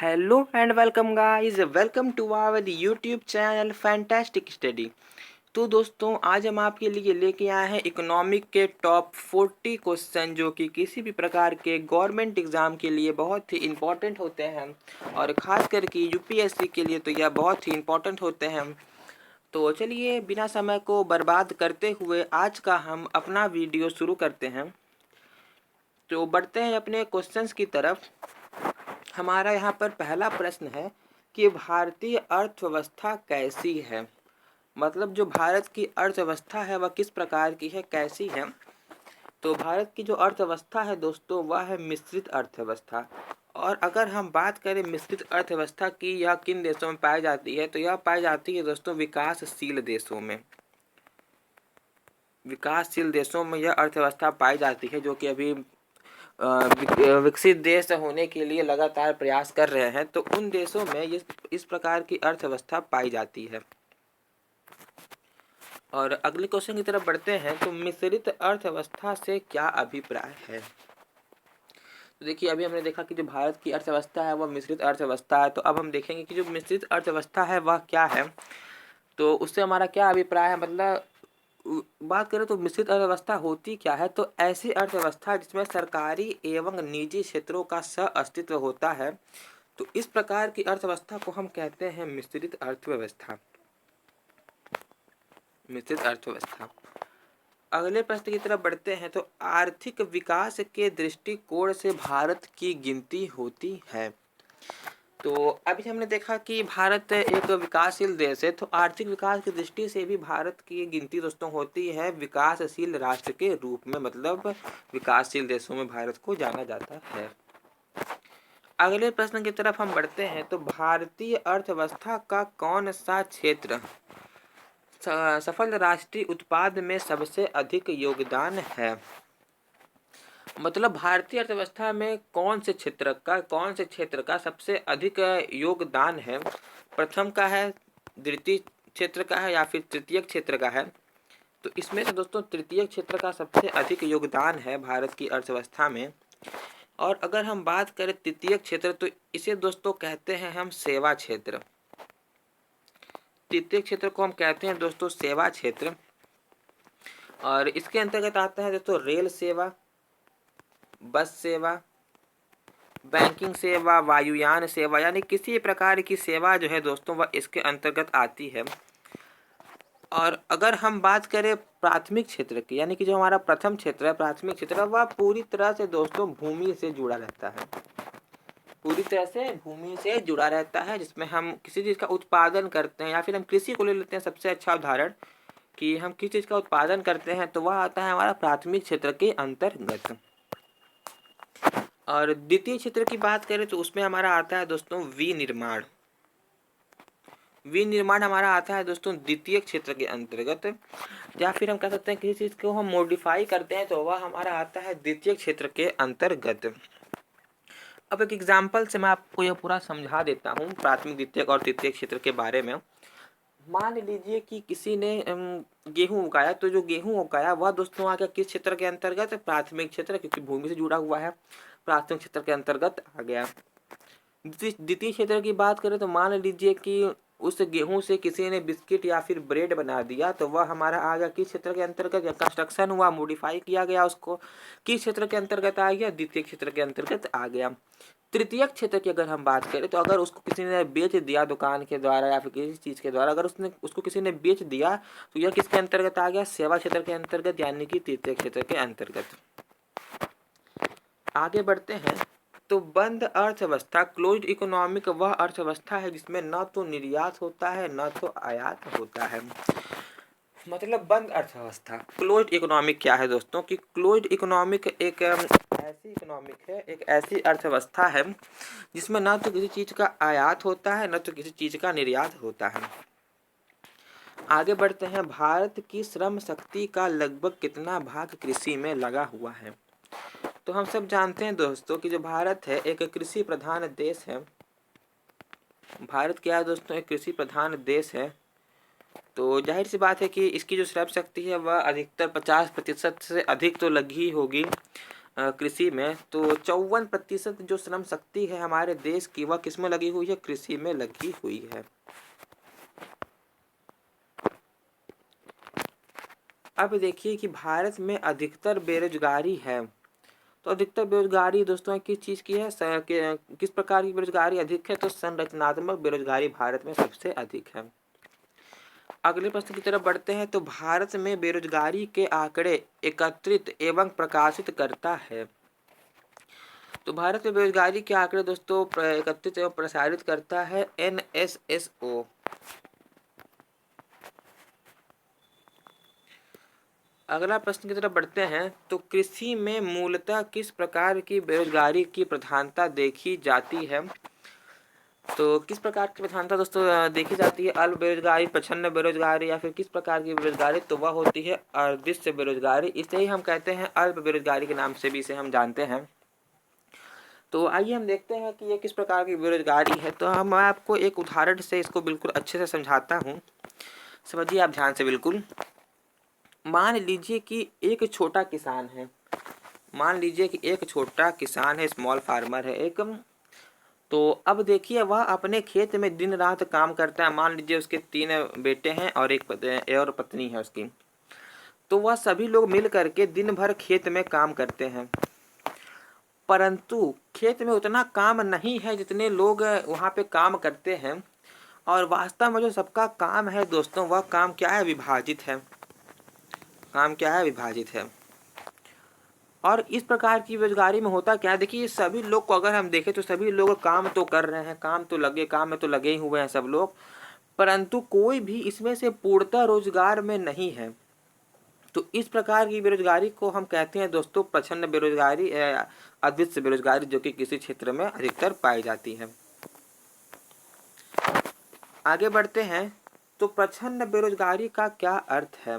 Hello and welcome guys, welcome to our YouTube channel fantastic study. तो दोस्तों, आज हम आपके लिए लेके आए हैं इकोनॉमिक के टॉप 40 क्वेश्चन जो कि किसी भी प्रकार के गवर्नमेंट एग्ज़ाम के लिए बहुत ही इम्पोर्टेंट होते हैं और ख़ास करके यूपीएससी के लिए तो यह बहुत ही इम्पोर्टेंट होते हैं। तो चलिए बिना समय को बर्बाद करते हुए आज का हम अपना वीडियो शुरू करते हैं। तो बढ़ते हैं अपने क्वेश्चंस की तरफ। हमारा यहाँ पर पहला प्रश्न है कि भारतीय अर्थव्यवस्था कैसी है। मतलब जो भारत की अर्थव्यवस्था है वह किस प्रकार की है, कैसी है। तो भारत की जो अर्थव्यवस्था है दोस्तों, वह है मिश्रित अर्थव्यवस्था। और अगर हम बात करें मिश्रित अर्थव्यवस्था की, यह किन देशों में पाई जाती है, तो यह पाई जाती है दोस्तों विकासशील देशों में। विकासशील देशों में यह अर्थव्यवस्था पाई जाती है, जो कि अभी विकसित देश होने के लिए लगातार प्रयास कर रहे हैं। तो उन देशों में इस प्रकार की अर्थव्यवस्था पाई जाती है। और अगले क्वेश्चन की तरफ बढ़ते हैं। तो मिश्रित अर्थव्यवस्था से क्या अभिप्राय है। तो देखिए, अभी हमने देखा कि जो भारत की अर्थव्यवस्था है वह मिश्रित अर्थव्यवस्था है। तो अब हम देखेंगे कि जो मिश्रित अर्थव्यवस्था है वह क्या है, तो उससे हमारा क्या अभिप्राय है। मतलब बात करें तो मिश्रित अर्थव्यवस्था होती क्या है। तो ऐसी अर्थव्यवस्था जिसमें सरकारी एवं निजी क्षेत्रों का सह अस्तित्व होता है, तो इस प्रकार की अर्थव्यवस्था को हम कहते हैं मिश्रित अर्थव्यवस्था। मिश्रित अर्थव्यवस्था। अगले प्रश्न की तरफ बढ़ते हैं। तो आर्थिक विकास के दृष्टिकोण से भारत की गिनती होती है। तो अभी हमने देखा कि भारत एक विकासशील देश है, तो आर्थिक विकास की दृष्टि से भी भारत की गिनती दोस्तों होती है विकासशील राष्ट्र के रूप में। मतलब विकासशील देशों में भारत को जाना जाता है। अगले प्रश्न की तरफ हम बढ़ते हैं। तो भारतीय अर्थव्यवस्था का कौन सा क्षेत्र सफल राष्ट्रीय उत्पाद में सबसे अधिक योगदान है। मतलब भारतीय अर्थव्यवस्था में कौन से क्षेत्र का सबसे अधिक योगदान है। प्रथम का है, द्वितीय क्षेत्र का है, या फिर तृतीय क्षेत्र का है। तो इसमें से दोस्तों तृतीय क्षेत्र का सबसे अधिक योगदान है भारत की अर्थव्यवस्था में। और अगर हम बात करें तृतीय क्षेत्र, तो इसे दोस्तों कहते हैं हम सेवा क्षेत्र। तृतीय क्षेत्र को हम कहते हैं दोस्तों सेवा क्षेत्र। और इसके अंतर्गत आता है दोस्तों रेल सेवा, बस सेवा, बैंकिंग सेवा, वायुयान सेवा, यानी किसी प्रकार की सेवा जो है दोस्तों वह इसके अंतर्गत आती है। और अगर हम बात करें प्राथमिक क्षेत्र की, यानी कि जो हमारा प्रथम क्षेत्र है, प्राथमिक क्षेत्र, वह पूरी तरह से दोस्तों भूमि से जुड़ा रहता है। पूरी तरह से भूमि से जुड़ा रहता है, जिसमें हम किसी चीज़ का उत्पादन करते हैं, या फिर हम कृषि को ले लेते हैं सबसे अच्छा उदाहरण, कि हम किस चीज़ का उत्पादन करते हैं, तो वह आता है हमारा प्राथमिक क्षेत्र के अंतर्गत। और द्वितीय क्षेत्र की बात करें तो उसमें हमारा आता है दोस्तों विनिर्माण। विनिर्माण हमारा आता है दोस्तों द्वितीय क्षेत्र के अंतर्गत। या फिर हम कह सकते हैं किसी चीज़ को हम मॉडिफाई करते हैं, तो वह हमारा आता है द्वितीय क्षेत्र के अंतर्गत। अब एक एग्जाम्पल से मैं आपको यह पूरा समझा देता हूँ प्राथमिक, द्वितीय और तृतीय क्षेत्र के बारे में। मान लीजिए कि किसी ने गेहूं उगाया, तो जो गेहूं उगाया वह दोस्तों आ गया किस क्षेत्र के अंतर्गत, प्राथमिक क्षेत्र, क्योंकि भूमि से जुड़ा हुआ है, प्राथमिक क्षेत्र के अंतर्गत आ गया। द्वितीय क्षेत्र की बात करें तो मान लीजिए कि उस गेहूं से किसी ने बिस्किट या फिर ब्रेड बना दिया, तो वह हमारा आ गया किस क्षेत्र के अंतर्गत, या कंस्ट्रक्शन हुआ, मॉडिफाई किया गया, उसको किस क्षेत्र के अंतर्गत आ गया, द्वितीय क्षेत्र के अंतर्गत आ गया। तृतीय क्षेत्र की अगर हम बात करें, तो अगर उसको किसी ने बेच दिया दुकान के द्वारा या फिर किसी चीज़ के द्वारा, अगर उसको किसी ने बेच दिया, तो यह किसके अंतर्गत आ गया, सेवा क्षेत्र के अंतर्गत, यानी कि तृतीय क्षेत्र के अंतर्गत। आगे बढ़ते हैं। तो बंद अर्थव्यवस्था, क्लोज्ड इकोनॉमिक, वह अर्थव्यवस्था है जिसमें न तो निर्यात होता है न तो आयात होता है। मतलब बंद अर्थव्यवस्था, क्लोज्ड इकोनॉमिक क्या है दोस्तों, कि क्लोज्ड इकोनॉमिक एक ऐसी इकोनॉमिक है, एक ऐसी अर्थव्यवस्था है जिसमें न तो किसी चीज़ का आयात होता है न तो किसी चीज़ का निर्यात होता है। आगे बढ़ते हैं। भारत की श्रम शक्ति का लगभग कितना भाग कृषि में लगा हुआ है। तो हम सब जानते हैं दोस्तों कि जो भारत है एक कृषि प्रधान देश है। भारत क्या है दोस्तों, एक कृषि प्रधान देश है। तो जाहिर सी बात है कि इसकी जो श्रम शक्ति है वह अधिकतर 50% से अधिक तो लगी ही होगी। कृषि में, तो 54% जो श्रम शक्ति है हमारे देश की वह किस में लगी हुई है? कृषि में लगी हुई है। अब देखिए कि भारत में अधिकतर बेरोजगारी है, तो अधिकतर बेरोजगारी दोस्तों किस चीज़ की है? किस प्रकार की बेरोजगारी अधिक है? तो संरचनात्मक बेरोजगारी भारत में सबसे अधिक है। अगले प्रश्न की तरफ बढ़ते हैं। तो भारत में बेरोजगारी के आंकड़े एकत्रित एवं प्रकाशित करता है। तो भारत में बेरोजगारी के आंकड़े दोस्तों एकत्रित एवं प्रसारित करता है NSSO। अगला प्रश्न की तरफ बढ़ते हैं। तो कृषि में मूलतः किस प्रकार की बेरोजगारी की प्रधानता देखी जाती है? तो किस प्रकार की प्रधानता दोस्तों देखी जाती है? अल्प बेरोजगारी, प्रच्छन्न बेरोजगारी, या फिर किस प्रकार की बेरोजगारी? तो वह होती है अदृश्य बेरोजगारी। इसे ही हम कहते हैं अल्प बेरोजगारी के नाम से भी इसे हम जानते हैं। तो आइए हम देखते हैं कि ये किस प्रकार की बेरोजगारी है। तो हम आपको एक उदाहरण से इसको बिल्कुल अच्छे से समझाता हूँ, समझिए आप ध्यान से बिल्कुल। मान लीजिए कि एक छोटा किसान है, मान लीजिए कि एक छोटा किसान है, स्मॉल फार्मर है एक। तो अब देखिए वह अपने खेत में दिन रात काम करता है। मान लीजिए उसके 3 बेटे हैं और एक और पत्नी है उसकी। तो वह सभी लोग मिल करके दिन भर खेत में काम करते हैं, परंतु खेत में उतना काम नहीं है जितने लोग वहाँ पे काम करते हैं। और वास्तव में जो सबका काम है दोस्तों, वह काम क्या है? विभाजित है। काम क्या है? विभाजित है। और इस प्रकार की बेरोजगारी में होता क्या है? देखिए सभी लोग को अगर हम देखें तो सभी लोग काम तो कर रहे हैं, काम में तो लगे ही हुए हैं सब लोग, परंतु कोई भी इसमें से पूर्णतः रोजगार में नहीं है। तो इस प्रकार की बेरोजगारी को हम कहते हैं दोस्तों प्रच्छन्न बेरोजगारी, अदृश्य बेरोजगारी, जो कि किसी क्षेत्र में अधिकतर पाई जाती है। आगे बढ़ते हैं। तो प्रच्छन्न बेरोजगारी का क्या अर्थ है?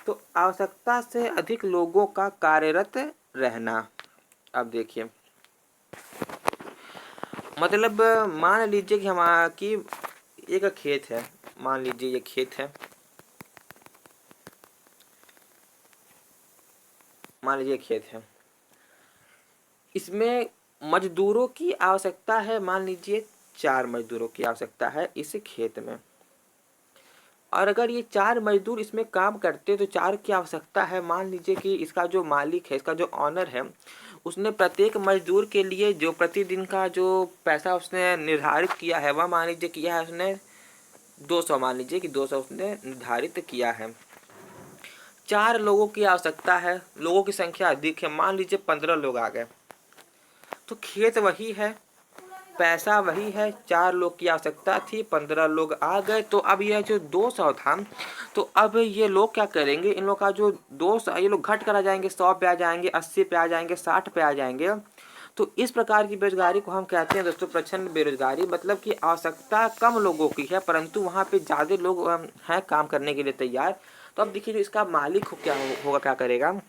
तो आवश्यकता से अधिक लोगों का कार्यरत रहना। अब देखिए, मतलब मान लीजिए कि हमारी एक खेत है, मान लीजिए ये खेत है, मान लीजिए खेत है, इसमें मजदूरों की आवश्यकता है, मान लीजिए 4 मजदूरों की आवश्यकता है इस खेत में। और अगर ये 4 मजदूर इसमें काम करते तो 4 की आवश्यकता है। मान लीजिए कि इसका जो मालिक है, इसका जो ऑनर है, उसने प्रत्येक मजदूर के लिए जो प्रतिदिन का जो पैसा उसने निर्धारित किया है, वह मान लीजिए किया है उसने 200, मान लीजिए कि 200 उसने निर्धारित किया है। 4 लोगों की आवश्यकता है, लोगों की संख्या अधिक है, मान लीजिए 15 लोग आ गए। तो खेत वही है, पैसा वही है, 4 लोग की आवश्यकता थी, 15 लोग आ गए। तो अब यह जो 200 था, तो अब ये लोग क्या करेंगे? इन लोग का जो 200, ये लोग घट कर आ जाएंगे, 100 पे आ जाएंगे, 80 पे आ जाएंगे, 60 पे आ जाएंगे। तो इस प्रकार की बेरोजगारी को हम कहते हैं दोस्तों प्रच्छन्न बेरोजगारी। मतलब कि आवश्यकता कम लोगों की है, परंतु वहाँ पे ज़्यादा लोग हैं काम करने के लिए तैयार। तो अब देखिए जो इसका मालिक होगा क्या करेगा?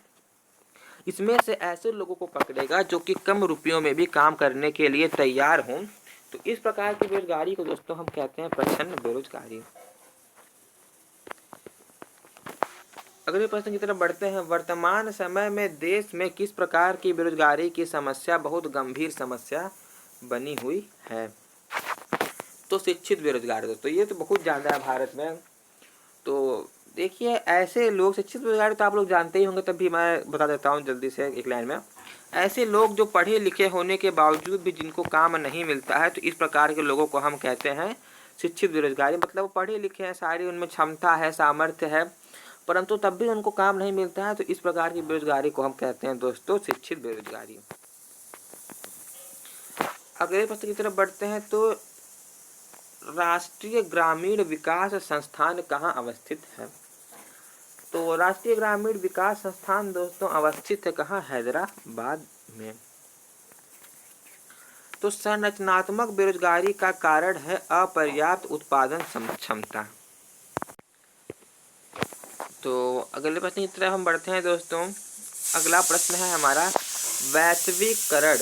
इसमें से ऐसे लोगों को पकड़ेगा जो कि कम रुपयों में भी काम करने के लिए तैयार हों। तो इस प्रकार की बेरोजगारी को दोस्तों हम कहते हैं प्रच्छन्न बेरोजगारी। अगले प्रश्न की तरफ बढ़ते हैं। वर्तमान समय में देश में किस प्रकार की बेरोजगारी की समस्या बहुत गंभीर समस्या बनी हुई है? तो शिक्षित बेरोजगार दोस्तों, ये तो बहुत ज़्यादा है भारत में। तो देखिए ऐसे लोग, शिक्षित बेरोजगार तो आप लोग जानते ही होंगे, तब भी मैं बता देता हूँ जल्दी से एक लाइन में। ऐसे लोग जो पढ़े लिखे होने के बावजूद भी जिनको काम नहीं मिलता है, तो इस प्रकार के लोगों को हम कहते हैं शिक्षित बेरोजगारी। मतलब वो पढ़े लिखे हैं, सारी उनमें क्षमता है, सामर्थ्य है, परंतु तब भी उनको काम नहीं मिलता है। तो इस प्रकार की बेरोजगारी को हम कहते हैं दोस्तों शिक्षित बेरोजगारी। अगले प्रश्न की तरफ बढ़ते हैं। तो राष्ट्रीय ग्रामीण विकास संस्थान कहाँ अवस्थित है? तो राष्ट्रीय ग्रामीण विकास संस्थान दोस्तों अवस्थित है कहाँ? हैदराबाद में। तो संरचनात्मक बेरोजगारी का कारण है अपर्याप्त उत्पादन क्षमता। तो अगले प्रश्न की तरफ हम बढ़ते हैं दोस्तों। अगला प्रश्न है हमारा वैश्वीकरण,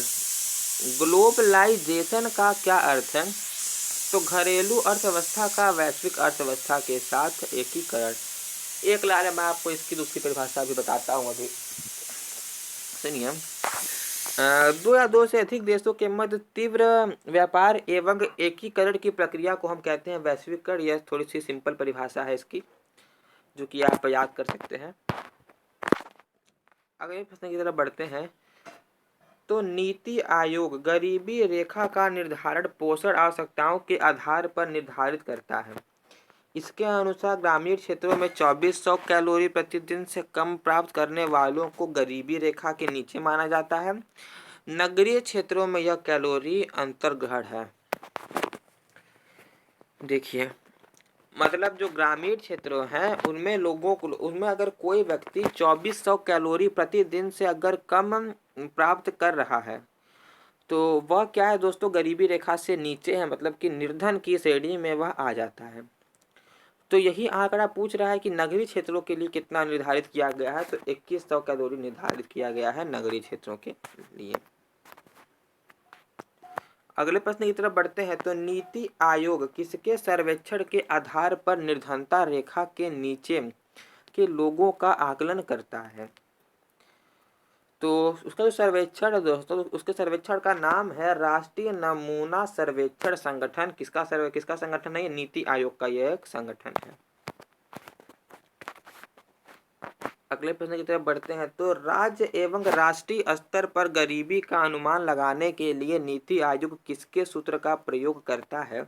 ग्लोबलाइजेशन का क्या अर्थ है? तो घरेलू अर्थव्यवस्था का वैश्विक अर्थव्यवस्था के साथ एकीकरण। एक लाइन मैं आपको इसकी दूसरी परिभाषा भी बताता हूँ अभी। सुनिए, दो या दो से अधिक देशों के मध्य तीव्र व्यापार एवं एकीकरण की प्रक्रिया को हम कहते हैं वैश्वीकरण। यह थोड़ी सी सिंपल परिभाषा है इसकी, जो कि आप याद कर सकते हैं। अगले प्रश्न की तरफ बढ़ते हैं। तो नीति आयोग गरीबी रेखा का निर्धारण पोषण आवश्यकताओं के आधार पर निर्धारित करता है। इसके अनुसार ग्रामीण क्षेत्रों में 2400 कैलोरी प्रतिदिन से कम प्राप्त करने वालों को गरीबी रेखा के नीचे माना जाता है। नगरीय क्षेत्रों में यह कैलोरी अंतर्ग्रहण है। देखिए, मतलब जो ग्रामीण क्षेत्रों हैं उनमें लोगों को, उनमें अगर कोई व्यक्ति 2400 कैलोरी प्रतिदिन से अगर कम प्राप्त कर रहा है तो वह क्या है दोस्तों, गरीबी रेखा से नीचे है, मतलब कि निर्धन की श्रेणी में वह आ जाता है। तो यही आंकड़ा पूछ रहा है कि नगरीय क्षेत्रों के लिए कितना निर्धारित किया गया है, तो 2100 कैलोरी निर्धारित किया गया है नगरीय क्षेत्रों के लिए। अगले प्रश्न की तरफ बढ़ते हैं। तो नीति आयोग किसके सर्वेक्षण के आधार पर निर्धनता रेखा के नीचे के लोगों का आकलन करता है? तो उसका जो सर्वेक्षण है दोस्तों, उसके सर्वेक्षण का नाम है राष्ट्रीय नमूना सर्वेक्षण संगठन। किसका संगठन है? ये नीति आयोग का यह एक संगठन है। अगले प्रश्न की तरफ बढ़ते हैं। तो राज्य एवं राष्ट्रीय स्तर पर गरीबी का अनुमान लगाने के लिए नीति आयोग किसके सूत्र का प्रयोग करता है?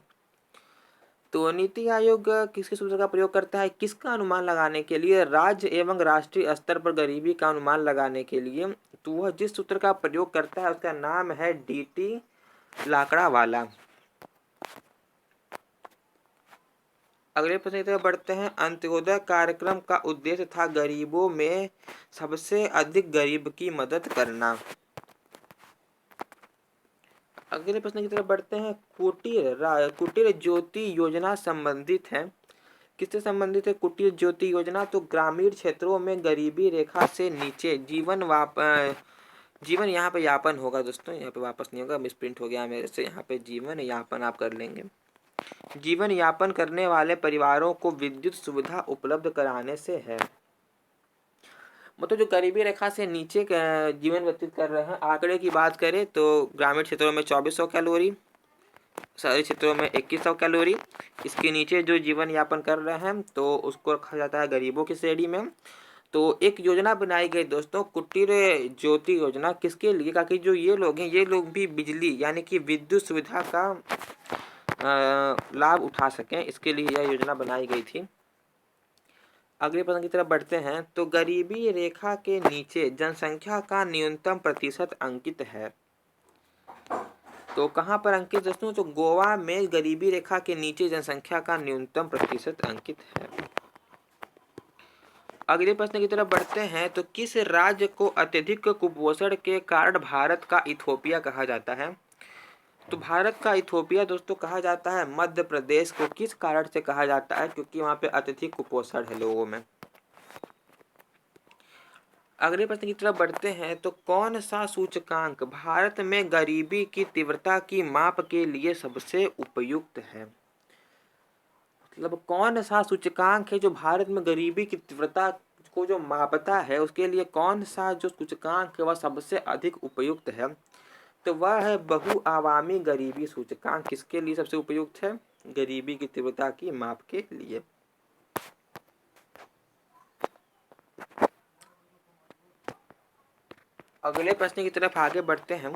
तो नीति आयोग किसके सूत्र का प्रयोग करता है? किसका अनुमान लगाने के लिए? राज्य एवं राष्ट्रीय स्तर पर गरीबी का अनुमान लगाने के लिए तो वह जिस सूत्र का प्रयोग करता है उसका नाम है डीटी लाकड़ावाला। अगले प्रश्न की तरफ बढ़ते हैं। अंत्योदय कार्यक्रम का उद्देश्य था गरीबों में सबसे अधिक गरीब की मदद करना। अगले प्रश्न की तरफ बढ़ते हैं। कुटीर ज्योति योजना संबंधित है, किससे संबंधित है कुटीर ज्योति योजना? तो ग्रामीण क्षेत्रों में गरीबी रेखा से नीचे जीवन यहाँ पे यापन होगा दोस्तों, यहाँ पे वापस नहीं होगा, मिसप्रिंट हो गया मेरे से, यहाँ पे जीवन यापन आप कर लेंगे। जीवन यापन करने वाले परिवारों को विद्युत सुविधा उपलब्ध कराने से है। मतलब जो गरीबी रेखा से नीचे जीवन व्यतीत कर रहे हैं, आंकड़े की बात करें तो ग्रामीण क्षेत्रों में 2400 कैलोरी, शहरी क्षेत्रों में 2100 कैलोरी, इसके नीचे जो जीवन यापन कर रहे हैं तो उसको रखा जाता है गरीबों की श्रेणी में। तो एक योजना बनाई गई दोस्तों, कुटीर ज्योति योजना, किसके लिए? ताकि जो ये लोग हैं ये लोग भी बिजली यानी कि विद्युत सुविधा का लाभ उठा सकें, इसके लिए यह योजना बनाई गई थी। अगले प्रश्न की तरफ बढ़ते हैं। तो गरीबी रेखा के नीचे जनसंख्या का न्यूनतम प्रतिशत अंकित है, तो कहाँ पर अंकित दोस्तों? तो गोवा में गरीबी रेखा के नीचे जनसंख्या का न्यूनतम प्रतिशत अंकित है। अगले प्रश्न की तरफ बढ़ते हैं। तो किस राज्य को अत्यधिक कुपोषण के कारण भारत का इथोपिया कहा जाता है? तो भारत का इथोपिया दोस्तों कहा जाता है मध्य प्रदेश को। किस कारण से कहा जाता है? क्योंकि वहां पे अत्यधिक कुपोषण है लोगों में। अगले प्रश्न की तरफ बढ़ते हैं। तो कौन सा सूचकांक भारत में गरीबी की तीव्रता की माप के लिए सबसे उपयुक्त है? मतलब कौन सा सूचकांक है जो भारत में गरीबी की तीव्रता को जो मापता है, उसके लिए कौन सा जो सूचकांक है वह सबसे अधिक उपयुक्त है? तो वह है बहुआवामी गरीबी सूचकांक। किसके लिए सबसे उपयुक्त है? गरीबी की तीव्रता की माप के लिए। अगले प्रश्न की तरफ आगे बढ़ते हैं।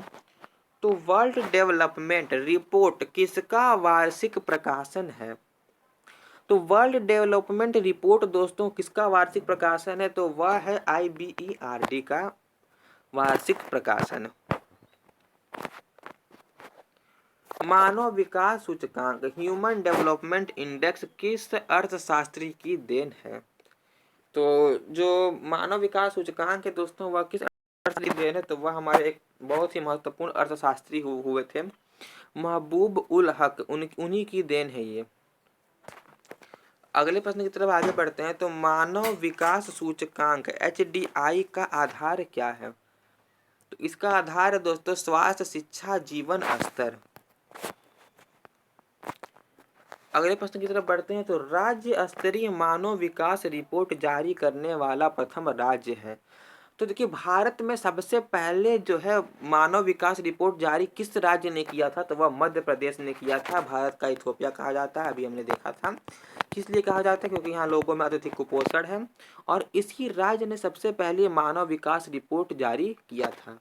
तो वर्ल्ड डेवलपमेंट रिपोर्ट किसका वार्षिक प्रकाशन है? तो वर्ल्ड डेवलपमेंट रिपोर्ट दोस्तों किसका वार्षिक प्रकाशन है? तो वह है IBERD का वार्षिक प्रकाशन। मानव विकास सूचकांक ह्यूमन डेवलपमेंट इंडेक्स किस अर्थशास्त्री की देन है? तो जो मानव विकास सूचकांक है दोस्तों वह किस अर्थशास्त्री की देन है? तो वह हमारे एक बहुत ही महत्वपूर्ण अर्थशास्त्री हुए थे, महबूब उल हक, उन्हीं की देन है ये। अगले प्रश्न की तरफ आगे बढ़ते हैं। तो मानव विकास सूचकांक HDI का आधार क्या है? तो इसका आधार है दोस्तों स्वास्थ्य, शिक्षा, जीवन स्तर। अगले प्रश्न की तरफ बढ़ते हैं। तो राज्य स्तरीय मानव विकास रिपोर्ट जारी करने वाला प्रथम राज्य है? तो देखिए भारत में सबसे पहले जो है मानव विकास रिपोर्ट जारी किस राज्य ने किया था, तो वह मध्य प्रदेश ने किया था। भारत का इथोपिया कहा जाता है, अभी हमने देखा था। किस लिए कहा जाता है, क्योंकि यहाँ लोगों में अत्यधिक कुपोषण है, और इसी राज्य ने सबसे पहले मानव विकास रिपोर्ट जारी किया था।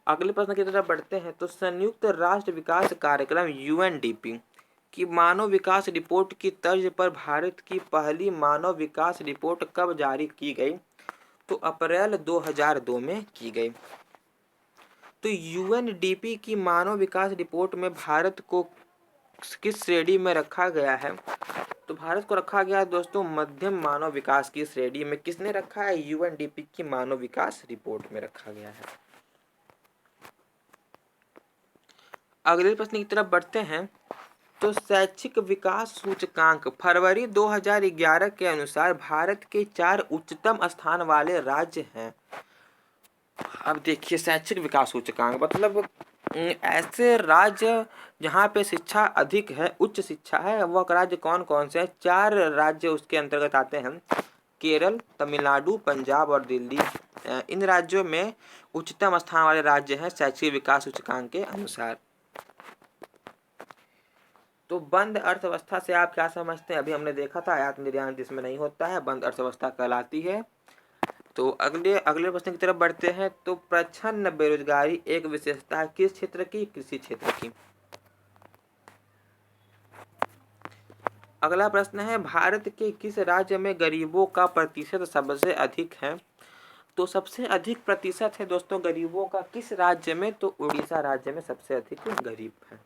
अगले प्रश्न की तरफ बढ़ते हैं। तो संयुक्त राष्ट्र विकास कार्यक्रम यूएनडीपी की मानव विकास रिपोर्ट की तर्ज पर भारत की पहली मानव विकास रिपोर्ट कब जारी की गई, तो अप्रैल 2002 में की गई। तो यूएनडीपी की मानव विकास रिपोर्ट में भारत को किस श्रेणी में रखा गया है, तो भारत को रखा गया है दोस्तों मध्यम मानव विकास की श्रेणी में। किसने रखा है, यूएनडीपी की मानव विकास रिपोर्ट में रखा गया है। अगले प्रश्न की तरफ बढ़ते हैं। तो शैक्षिक विकास सूचकांक फरवरी 2011 के अनुसार भारत के 4 उच्चतम स्थान वाले राज्य हैं। अब देखिए शैक्षिक विकास सूचकांक मतलब ऐसे राज्य जहाँ पे शिक्षा अधिक है, उच्च शिक्षा है, वह राज्य कौन कौन से हैं। 4 राज्य उसके अंतर्गत आते हैं, केरल, तमिलनाडु, पंजाब और दिल्ली। इन राज्यों में उच्चतम स्थान वाले राज्य हैं शैक्षिक विकास सूचकांक के अनुसार। तो बंद अर्थव्यवस्था से आप क्या समझते हैं, अभी हमने देखा था आयात निर्यात जिसमें नहीं होता है, बंद अर्थव्यवस्था कहलाती है। तो अगले प्रश्न की तरफ बढ़ते हैं। तो प्रच्छन्न बेरोजगारी एक विशेषता है किस क्षेत्र की, कृषि क्षेत्र की। अगला प्रश्न है भारत के किस राज्य में गरीबों का प्रतिशत सबसे अधिक है, तो सबसे अधिक प्रतिशत है दोस्तों गरीबों का किस राज्य में, तो उड़ीसा राज्य में सबसे अधिक गरीब है।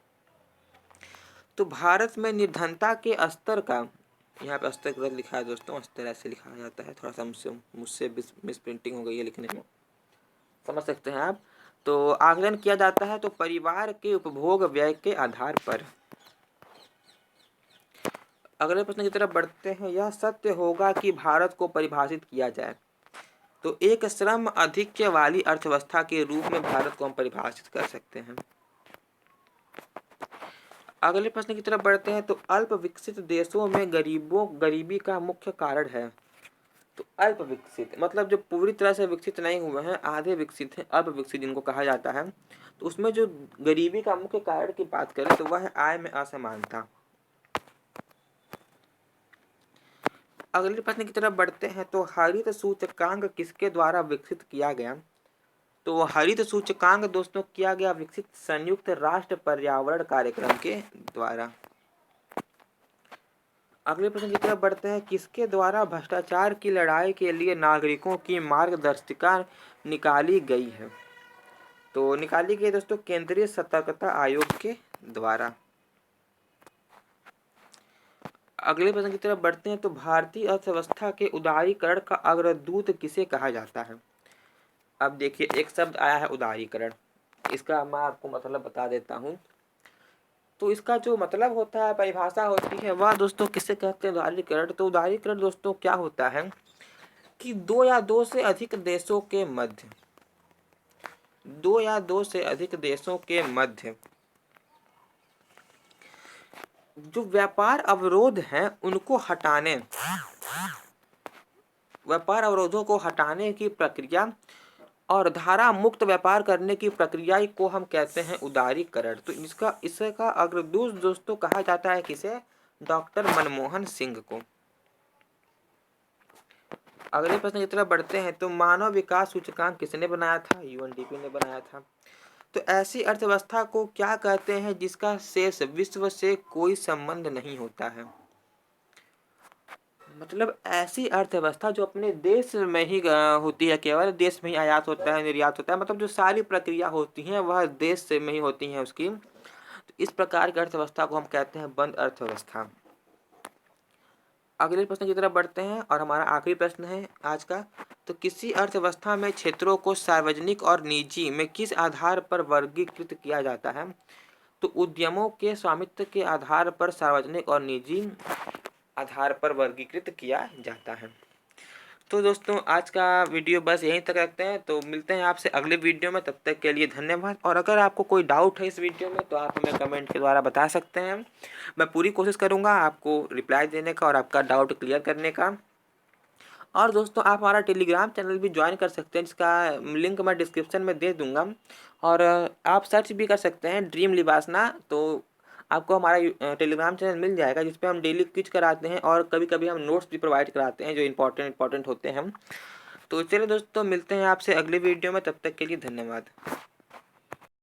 तो भारत में निर्धनता के स्तर का, यहाँ पे स्तर गलत लिखा है दोस्तों, स्तर ऐसे लिखा जाता है, थोड़ा सा मुझसे मिस प्रिंटिंग हो गई है लिखने में, समझ सकते हैं आप। तो आकलन किया जाता है तो परिवार के उपभोग व्यय के आधार पर। अगले प्रश्न की तरफ बढ़ते हैं। यह सत्य होगा कि भारत को परिभाषित किया जाए, तो एक श्रम आधिक्य वाली अर्थव्यवस्था के रूप में भारत को हम परिभाषित कर सकते हैं। अगले प्रश्न की तरफ बढ़ते हैं। तो अल्प विकसित देशों में गरीबी का मुख्य कारण है, तो अल्प विकसित मतलब जो पूरी तरह से विकसित नहीं हुए हैं, आधे विकसित हैं, अल्प विकसित जिनको कहा जाता है। तो उसमें जो गरीबी का मुख्य कारण की बात करें तो वह है आय में असमानता। अगले प्रश्न की तरफ बढ़ते हैं। तो हरित सूचकांक किसके द्वारा विकसित किया गया, तो हरित सूचकांक दोस्तों किया गया विकसित संयुक्त राष्ट्र पर्यावरण कार्यक्रम के द्वारा। अगले प्रश्न की तरफ बढ़ते हैं। किसके द्वारा भ्रष्टाचार की लड़ाई के लिए नागरिकों की मार्गदर्शिका निकाली गई है, तो निकाली गई दोस्तों केंद्रीय सतर्कता आयोग के द्वारा। अगले प्रश्न की तरफ बढ़ते हैं। तो भारतीय अर्थव्यवस्था के उदारीकरण का अग्रदूत किसे कहा जाता है। अब देखिए एक शब्द आया है उदारीकरण, इसका मैं आपको मतलब बता देता हूँ। तो इसका जो मतलब होता है, परिभाषा होती है, वह दोस्तों किसे कहते हैं, उदारीकरण। तो उदारीकरण दोस्तों क्या होता है कि दो या दो से अधिक देशों के मध्य जो व्यापार अवरोध हैं उनको हटाने, व्यापार अवरोधों को हटाने की प्रक्रिया और धारा मुक्त व्यापार करने की प्रक्रिया को हम कहते हैं उदारीकरण। तो इसका अग्रदूत दोस्तों कहा जाता है किसे, डॉक्टर मनमोहन सिंह को। अगले प्रश्न की तरफ बढ़ते हैं। तो मानव विकास सूचकांक किसने बनाया था, यूएनडीपी ने बनाया था। तो ऐसी अर्थव्यवस्था को क्या कहते हैं जिसका शेष विश्व से कोई संबंध नहीं होता है, मतलब ऐसी अर्थव्यवस्था जो अपने देश में ही होती है, केवल देश में ही आयात होता है, निर्यात होता है, मतलब जो सारी प्रक्रिया होती हैं वह देश से में ही होती हैं उसकी। तो इस प्रकार की अर्थव्यवस्था को हम कहते हैं बंद अर्थव्यवस्था। अगले प्रश्न की तरफ बढ़ते हैं और हमारा आखिरी प्रश्न है आज का। तो किसी अर्थव्यवस्था में क्षेत्रों को सार्वजनिक और निजी में किस आधार पर वर्गीकृत किया जाता है, तो उद्यमों के स्वामित्व के आधार पर सार्वजनिक और निजी आधार पर वर्गीकृत किया जाता है। तो दोस्तों आज का वीडियो बस यहीं तक रखते हैं, तो मिलते हैं आपसे अगले वीडियो में, तब तक के लिए धन्यवाद। और अगर आपको कोई डाउट है इस वीडियो में तो आप हमें कमेंट के द्वारा बता सकते हैं, मैं पूरी कोशिश करूंगा आपको रिप्लाई देने का और आपका डाउट क्लियर करने का। और दोस्तों आप हमारा टेलीग्राम चैनल भी ज्वाइन कर सकते हैं, जिसका लिंक मैं डिस्क्रिप्शन में दे दूँगा। और आप सर्च भी कर सकते हैं ड्रीम लिबासना, तो आपको हमारा टेलीग्राम चैनल मिल जाएगा, जिस पे हम डेली क्विज कराते हैं और कभी-कभी हम नोट्स भी प्रोवाइड कराते हैं जो इम्पोर्टेंट होते हैं हम। तो चलिए दोस्तों, मिलते हैं आपसे अगले वीडियो में, तब तक के लिए धन्यवाद।